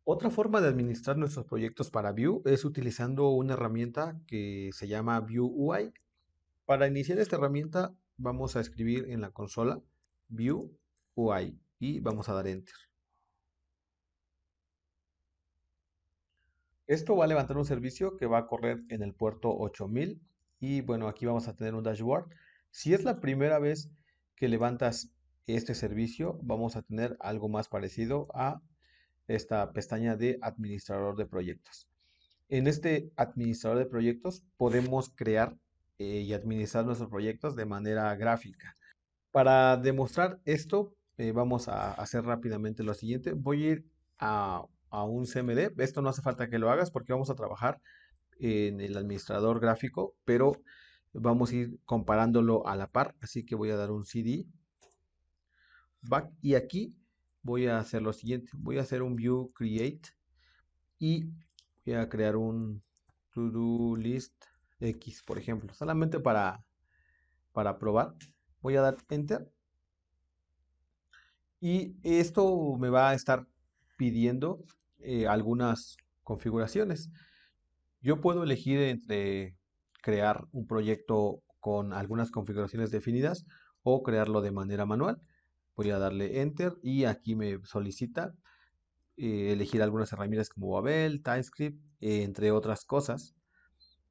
Otra forma de administrar nuestros proyectos para Vue es utilizando una herramienta que se llama Vue UI. Para iniciar esta herramienta vamos a escribir en la consola Vue UI y vamos a dar Enter. Esto va a levantar un servicio que va a correr en el puerto 8000 y bueno, aquí vamos a tener un dashboard. Si es la primera vez que levantas este servicio, vamos a tener algo más parecido a esta pestaña de administrador de proyectos. En este administrador de proyectos podemos crear y administrar nuestros proyectos de manera gráfica. Para demostrar esto, vamos a hacer rápidamente lo siguiente. Voy a ir a un CMD. Esto no hace falta que lo hagas porque vamos a trabajar en el administrador gráfico, pero vamos a ir comparándolo a la par. Así que voy a dar un CD back y aquí voy a hacer lo siguiente. Voy a hacer un view create y voy a crear un to-do list X, por ejemplo, solamente para probar. Voy a dar enter y esto me va a estar pidiendo algunas configuraciones. Yo puedo elegir entre crear un proyecto con algunas configuraciones definidas o crearlo de manera manual. Voy a darle enter y aquí me solicita elegir algunas herramientas como Babel, TypeScript, entre otras cosas.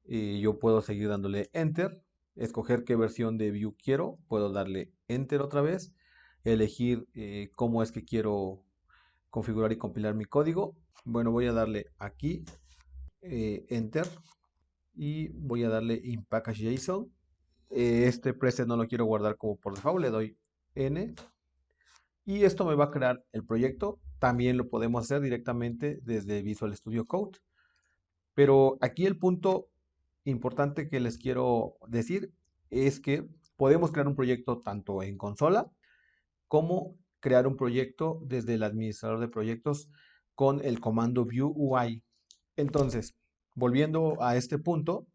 Yo puedo seguir dándole enter, escoger qué versión de Vue quiero, puedo darle enter otra vez, elegir cómo es que quiero configurar y compilar mi código. Bueno, voy a darle aquí enter y voy a darle in package JSON. Este preset no lo quiero guardar como por default, le doy N y esto me va a crear el proyecto. También lo podemos hacer directamente desde Visual Studio Code. Pero aquí el punto importante que les quiero decir es que podemos crear un proyecto tanto en consola como crear un proyecto desde el administrador de proyectos con el comando Vue UI. Entonces, volviendo a este punto,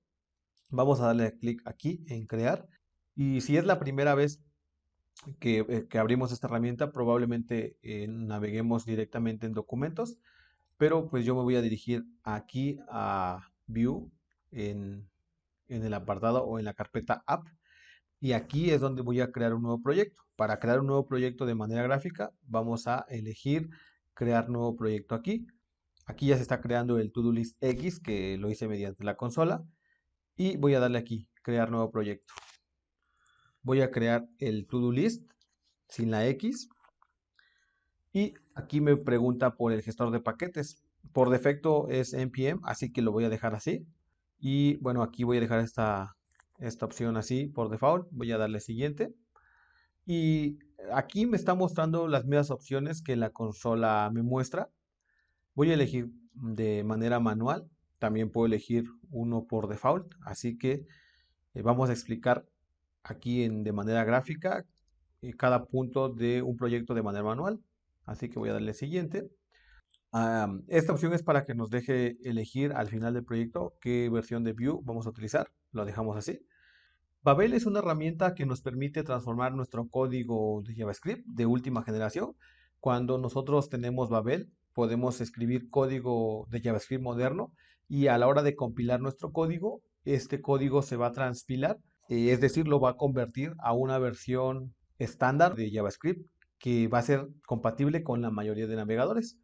vamos a darle clic aquí en crear. Y si es la primera vez que abrimos esta herramienta, probablemente naveguemos directamente en documentos, pero pues yo me voy a dirigir aquí a View en, en el apartado o en la carpeta App y aquí es donde voy a crear un nuevo proyecto. Para crear un nuevo proyecto de manera gráfica, vamos a elegir crear nuevo proyecto aquí. Aquí ya se está creando el To-Do List X que lo hice mediante la consola y voy a darle aquí, crear nuevo proyecto. Voy a crear el To-Do List sin la X y aquí me pregunta por el gestor de paquetes. Por defecto es npm, así que lo voy a dejar así. Y bueno, aquí voy a dejar esta opción así por default. Voy a darle siguiente. Y aquí me está mostrando las mismas opciones que la consola me muestra. Voy a elegir de manera manual. También puedo elegir uno por default. Así que vamos a explicar aquí de manera gráfica cada punto de un proyecto de manera manual. Así que voy a darle siguiente. Esta opción es para que nos deje elegir al final del proyecto qué versión de Vue vamos a utilizar. Lo dejamos así. Babel es una herramienta que nos permite transformar nuestro código de JavaScript de última generación. Cuando nosotros tenemos Babel, podemos escribir código de JavaScript moderno y a la hora de compilar nuestro código, este código se va a transpilar, es decir, lo va a convertir a una versión estándar de JavaScript que va a ser compatible con la mayoría de navegadores.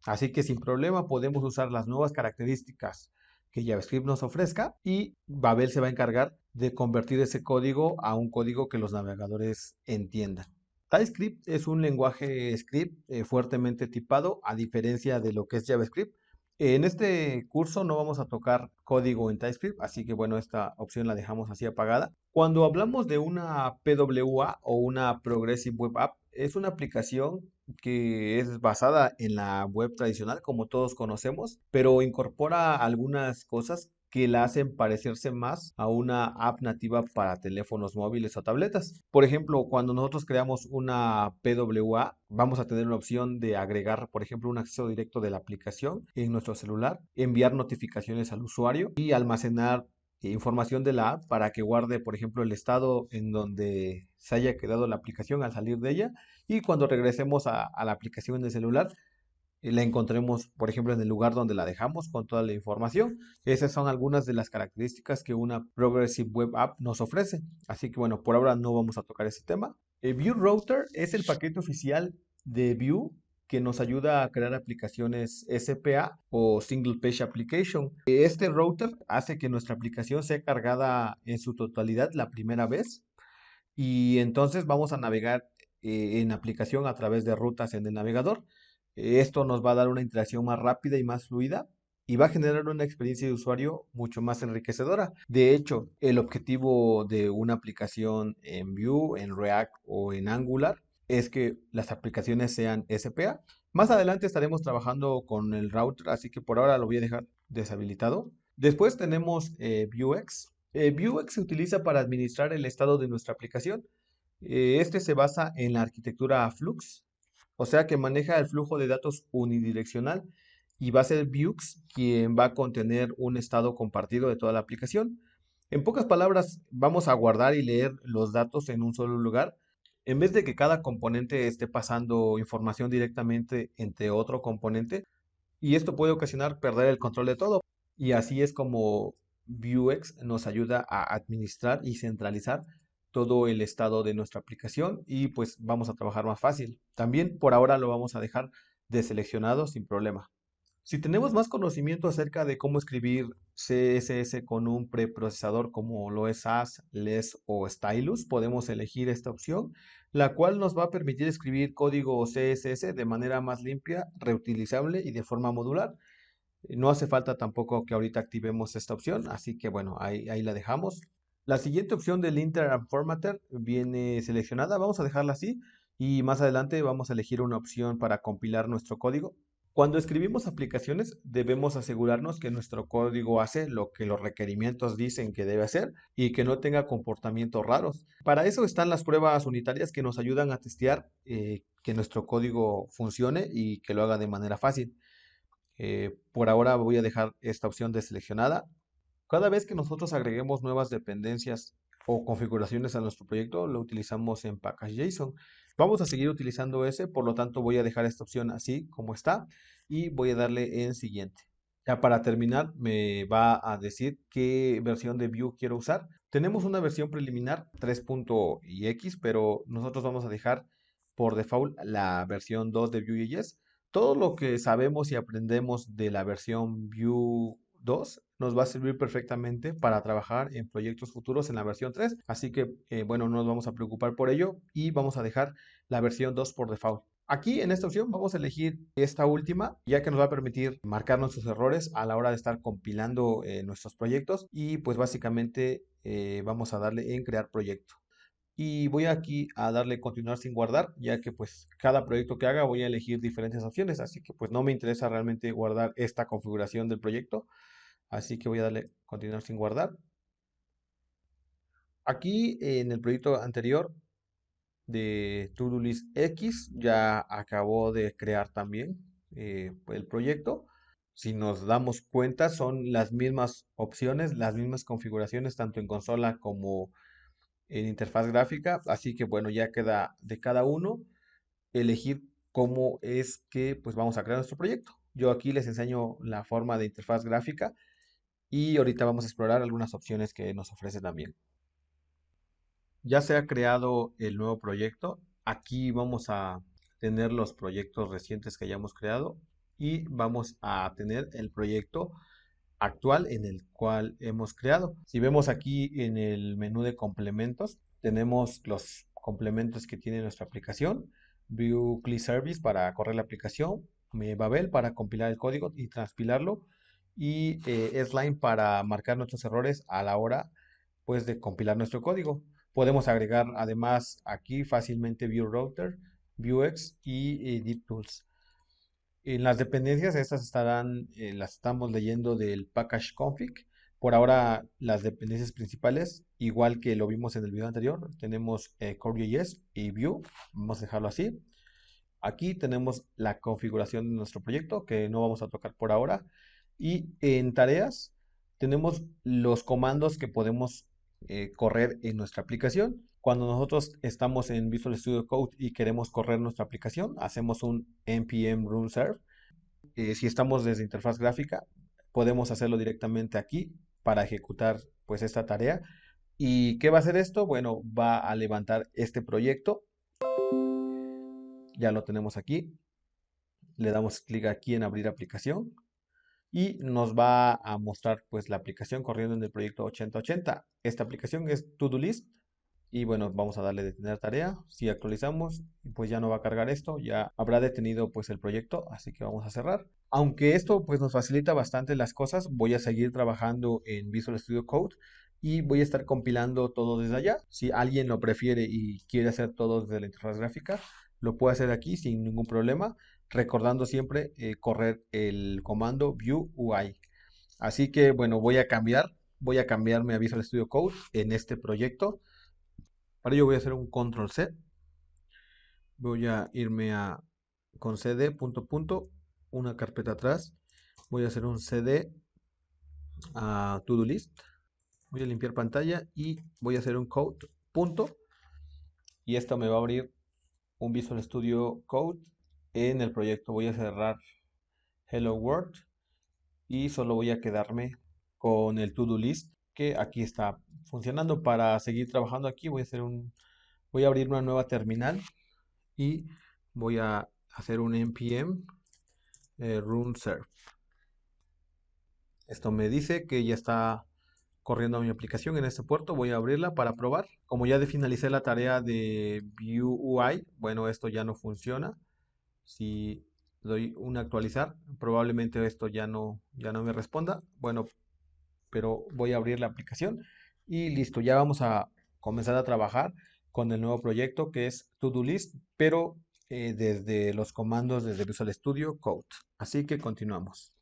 Así que sin problema podemos usar las nuevas características que JavaScript nos ofrezca y Babel se va a encargar de convertir ese código a un código que los navegadores entiendan. TypeScript es un lenguaje script fuertemente tipado a diferencia de lo que es JavaScript. En este curso no vamos a tocar código en TypeScript, así que bueno, esta opción la dejamos así apagada. Cuando hablamos de una PWA o una Progressive Web App, es una aplicación que es basada en la web tradicional, como todos conocemos, pero incorpora algunas cosas que la hacen parecerse más a una app nativa para teléfonos móviles o tabletas. Por ejemplo, cuando nosotros creamos una PWA, vamos a tener la opción de agregar, por ejemplo, un acceso directo de la aplicación en nuestro celular, enviar notificaciones al usuario y almacenar información de la app para que guarde, por ejemplo, el estado en donde se haya quedado la aplicación al salir de ella y cuando regresemos a la aplicación en el celular, la encontremos, por ejemplo, en el lugar donde la dejamos con toda la información. Esas son algunas de las características que una Progressive Web App nos ofrece. Así que bueno, por ahora no vamos a tocar ese tema. View Router es el paquete oficial de Vue que nos ayuda a crear aplicaciones SPA o Single Page Application. Este router hace que nuestra aplicación sea cargada en su totalidad la primera vez y entonces vamos a navegar en aplicación a través de rutas en el navegador. Esto nos va a dar una interacción más rápida y más fluida y va a generar una experiencia de usuario mucho más enriquecedora. De hecho, el objetivo de una aplicación en Vue, en React o en Angular es que las aplicaciones sean SPA. Más adelante estaremos trabajando con el router, así que por ahora lo voy a dejar deshabilitado. Después tenemos Vuex. Vuex se utiliza para administrar el estado de nuestra aplicación. Este se basa en la arquitectura Flux, o sea que maneja el flujo de datos unidireccional y va a ser Vuex quien va a contener un estado compartido de toda la aplicación. En pocas palabras, vamos a guardar y leer los datos en un solo lugar, en vez de que cada componente esté pasando información directamente entre otro componente, y esto puede ocasionar perder el control de todo. Y así es como Vuex nos ayuda a administrar y centralizar todo el estado de nuestra aplicación y pues vamos a trabajar más fácil. También por ahora lo vamos a dejar deseleccionado sin problema. Si tenemos más conocimiento acerca de cómo escribir CSS con un preprocesador como lo es Sass, Less o Stylus, podemos elegir esta opción, la cual nos va a permitir escribir código CSS de manera más limpia, reutilizable y de forma modular. No hace falta tampoco que ahorita activemos esta opción, así que bueno, ahí la dejamos. La siguiente opción del Linter and Formatter viene seleccionada, vamos a dejarla así y más adelante vamos a elegir una opción para compilar nuestro código. Cuando escribimos aplicaciones, debemos asegurarnos que nuestro código hace lo que los requerimientos dicen que debe hacer y que no tenga comportamientos raros. Para eso están las pruebas unitarias que nos ayudan a testear que nuestro código funcione y que lo haga de manera fácil. Por ahora voy a dejar esta opción deseleccionada. Cada vez que nosotros agreguemos nuevas dependencias o configuraciones a nuestro proyecto, lo utilizamos en package.json. Vamos a seguir utilizando ese, por lo tanto voy a dejar esta opción así como está y voy a darle en siguiente. Ya para terminar, me va a decir qué versión de Vue quiero usar. Tenemos una versión preliminar 3.x, pero nosotros vamos a dejar por default la versión 2 de Vue.js. Todo lo que sabemos y aprendemos de la versión Vue 2 nos va a servir perfectamente para trabajar en proyectos futuros en la versión 3. Así que, bueno, no nos vamos a preocupar por ello y vamos a dejar la versión 2 por default. Aquí en esta opción vamos a elegir esta última, ya que nos va a permitir marcar nuestros errores a la hora de estar compilando nuestros proyectos y pues básicamente vamos a darle en crear proyecto. Y voy aquí a darle continuar sin guardar, ya que pues cada proyecto que haga voy a elegir diferentes opciones, así que pues no me interesa realmente guardar esta configuración del proyecto, así que voy a darle continuar sin guardar. Aquí en el proyecto anterior de To-Do List X ya acabó de crear también el proyecto. Si nos damos cuenta, son las mismas opciones, las mismas configuraciones, tanto en consola como en interfaz gráfica. Así que bueno, ya queda de cada uno elegir cómo es que pues vamos a crear nuestro proyecto. Yo aquí les enseño la forma de interfaz gráfica y ahorita vamos a explorar algunas opciones que nos ofrece también. Ya se ha creado el nuevo proyecto. Aquí vamos a tener los proyectos recientes que hayamos creado y vamos a tener el proyecto actual en el cual hemos creado. Si vemos aquí en el menú de complementos, tenemos los complementos que tiene nuestra aplicación, Vue CLI Service para correr la aplicación, Babel para compilar el código y transpilarlo, y Sline para marcar nuestros errores a la hora pues de compilar nuestro código. Podemos agregar además aquí fácilmente Vue Router, Vuex y DeepTools. En las dependencias, estas estarán, las estamos leyendo del package config. Por ahora, las dependencias principales, igual que lo vimos en el video anterior, tenemos Core.js y Vue. Vamos a dejarlo así. Aquí tenemos la configuración de nuestro proyecto, que no vamos a tocar por ahora. Y en tareas, tenemos los comandos que podemos correr en nuestra aplicación. Cuando nosotros estamos en Visual Studio Code y queremos correr nuestra aplicación, hacemos un npm run serve Si estamos desde interfaz gráfica, podemos hacerlo directamente aquí para ejecutar pues esta tarea. ¿Y qué va a hacer esto? Bueno, va a levantar este proyecto. Ya lo tenemos aquí. Le damos clic aquí en abrir aplicación y nos va a mostrar pues la aplicación corriendo en el proyecto 8080. Esta aplicación es To-Do List y bueno, vamos a darle detener tarea. Si actualizamos, pues ya no va a cargar esto, ya habrá detenido pues el proyecto, así que vamos a cerrar. Aunque esto pues nos facilita bastante las cosas, voy a seguir trabajando en Visual Studio Code y voy a estar compilando todo desde allá. Si alguien lo prefiere y quiere hacer todo desde la interfaz gráfica, lo puede hacer aquí sin ningún problema, recordando siempre correr el comando View UI. Así que bueno, voy a cambiarme a Visual Studio Code en este proyecto. Para ello voy a hacer un control C. Voy a irme a con cd punto punto, una carpeta atrás. Voy a hacer un cd a to do list. Voy a limpiar pantalla y voy a hacer un code punto. Y esto me va a abrir un Visual Studio Code en el proyecto. Voy a cerrar Hello World y solo voy a quedarme con el to do list que aquí está funcionando. Para seguir trabajando aquí voy a abrir una nueva terminal y voy a hacer un npm run serve. Esto me dice que ya está corriendo mi aplicación en este puerto. Voy a abrirla para probar. Como ya finalicé la tarea de View UI, bueno, esto ya no funciona. Si doy un actualizar, probablemente esto ya no me responda. Bueno, pero voy a abrir la aplicación y listo, ya vamos a comenzar a trabajar con el nuevo proyecto que es To-Do List, pero desde los comandos desde Visual Studio Code. Así que continuamos.